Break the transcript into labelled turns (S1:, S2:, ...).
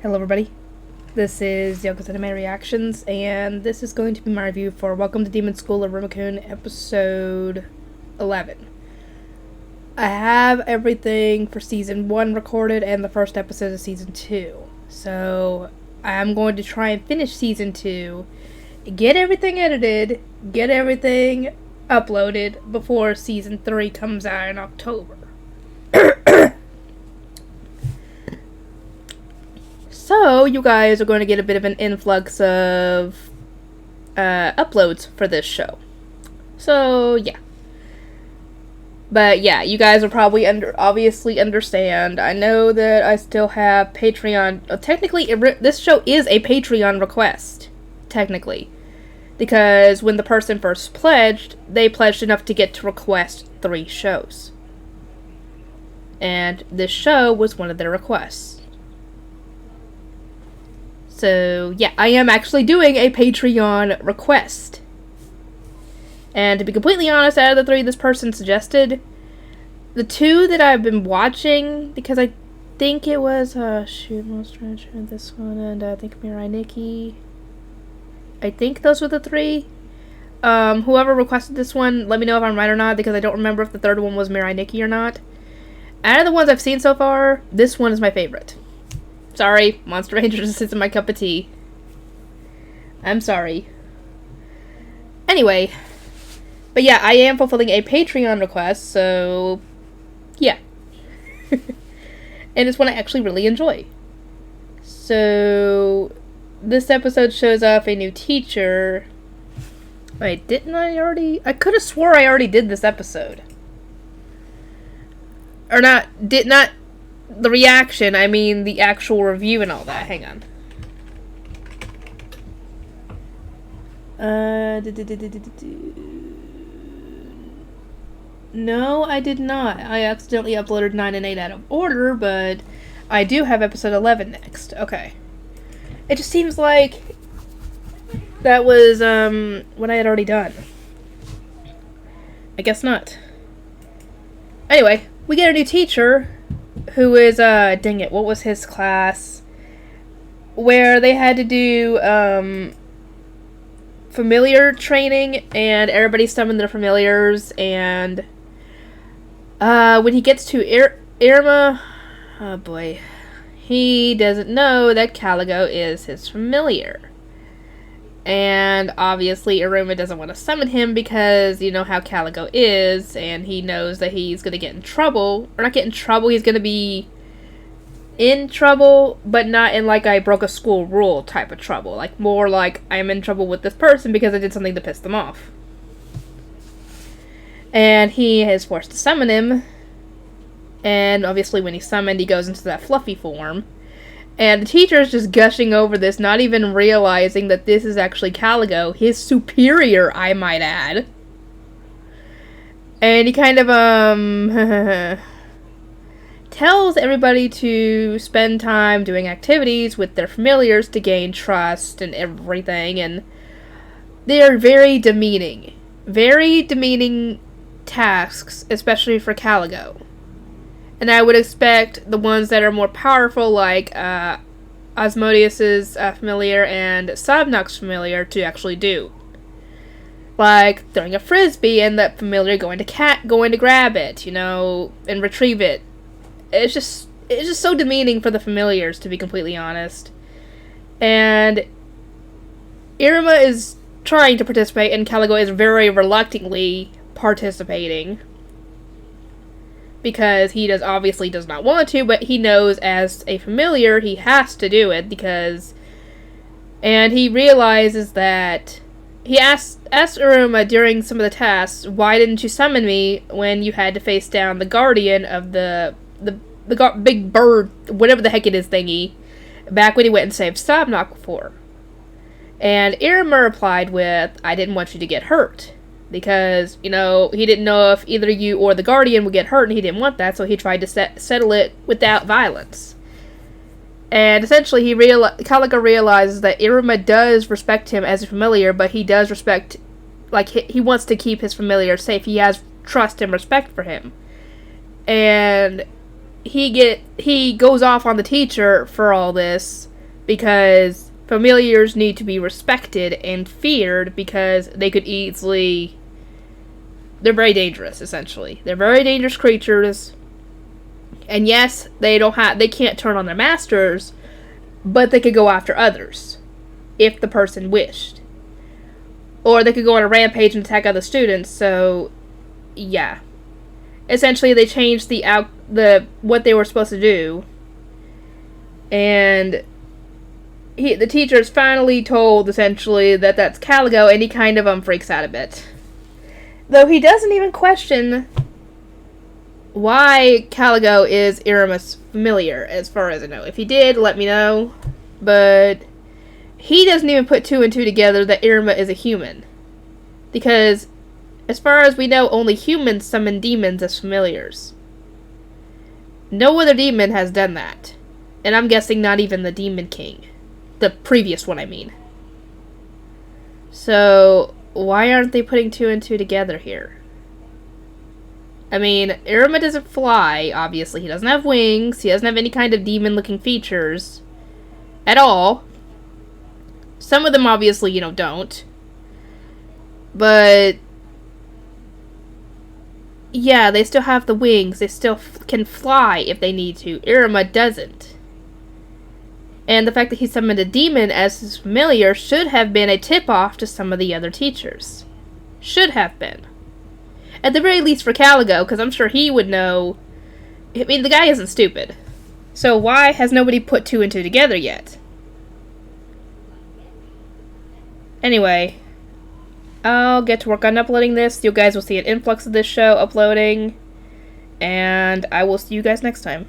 S1: Hello everybody, this is Yoko's Anime Reactions, and this is going to be my review for Welcome to Demon School Iruma Kun episode 11. I have everything for season 1 recorded and the first episode of season 2, so I'm going to try and finish season 2, get everything edited, get everything uploaded before season 3 comes out in October. So, you guys are going to get a bit of an influx of uploads for this show. So, yeah. But, yeah, you guys will probably obviously understand. I know that I still have Patreon. Technically, this show is a Patreon request. Technically. Because when the person first pledged, they pledged enough to get to request 3 shows. And this show was one of their requests. So, yeah, I am actually doing a Patreon request. And to be completely honest, out of the 3 this person suggested, the 2 that I've been watching, because I think it was, this one, and I think Mirai Nikki. I think those were the 3. Whoever requested this one, let me know if I'm right or not, because I don't remember if the 3rd one was Mirai Nikki or not. Out of the ones I've seen so far, this one is my favorite. Sorry, Monster Rangers isn't my cup of tea. I'm sorry. Anyway. But yeah, I am fulfilling a Patreon request, so yeah. And it's one I actually really enjoy. So, this episode shows off a new teacher. Wait, didn't I already? I could have swore I already did this episode. Or not, the reaction, I mean the actual review and all that. Hang on. No, I did not. I accidentally uploaded 9 and 8 out of order, but I do have episode 11 next. Okay. It just seems like that was what I had already done. I guess not. Anyway, we get a new teacher who is, dang it, what was his class? Where they had to do, familiar training, and everybody summoned their familiars, and, when he gets to Iruma, oh boy, he doesn't know that Caligo is his familiar. And obviously Iruma doesn't want to summon him because you know how Caligo is, and he knows that he's going to get in trouble. Or not get in trouble, he's going to be in trouble, but not in like I broke a school rule type of trouble. Like more like I'm in trouble with this person because I did something to piss them off. And he is forced to summon him. And obviously when he's summoned, he goes into that fluffy form. And the teacher is just gushing over this, not even realizing that this is actually Caligo, his superior, I might add. And he kind of, tells everybody to spend time doing activities with their familiars to gain trust and everything, and they are very demeaning. Very demeaning tasks, especially for Caligo. And I would expect the ones that are more powerful, like Asmodeus's familiar and Sabnok's familiar, to actually do. Like throwing a frisbee and that familiar going to grab it, you know, and retrieve it. It's just so demeaning for the familiars, to be completely honest. And Iruma is trying to participate, and Caligo is very reluctantly participating. Because he obviously does not want to, but he knows as a familiar he has to do it because... And he realizes that... He asked Iruma during some of the tasks, why didn't you summon me when you had to face down the guardian of the big bird, whatever the heck it is thingy, back when he went and saved Sabnok before? And Iruma replied with, I didn't want you to get hurt. Because, you know, he didn't know if either you or the Guardian would get hurt, and he didn't want that, so he tried to settle it without violence. And essentially, Caligo realizes that Iruma does respect him as a familiar, but he does respect, like, he wants to keep his familiar safe. He has trust and respect for him. And he goes off on the teacher for all this, because familiars need to be respected and feared because they could easily... They're very dangerous, essentially. They're very dangerous creatures. And yes, they can't turn on their masters, but they could go after others, if the person wished. Or they could go on a rampage and attack other students, so, yeah. Essentially, they changed what they were supposed to do, and the teacher's finally told, essentially, that that's Caligo, and he kind of freaks out a bit. Though he doesn't even question why Caligo is Iruma's familiar, as far as I know. If he did, let me know. But he doesn't even put two and two together that Iruma is a human. Because, as far as we know, only humans summon demons as familiars. No other demon has done that. And I'm guessing not even the Demon King. The previous one, I mean. So, why aren't they putting two and two together here? I mean, Iruma doesn't fly, obviously. He doesn't have wings. He doesn't have any kind of demon-looking features. At all. Some of them, obviously, don't. But... yeah, they still have the wings. They still can fly if they need to. Iruma doesn't. And the fact that he summoned a demon as his familiar should have been a tip-off to some of the other teachers. Should have been. At the very least for Caligo, because I'm sure he would know. I mean, the guy isn't stupid. So why has nobody put two and two together yet? Anyway, I'll get to work on uploading this. You guys will see an influx of this show uploading. And I will see you guys next time.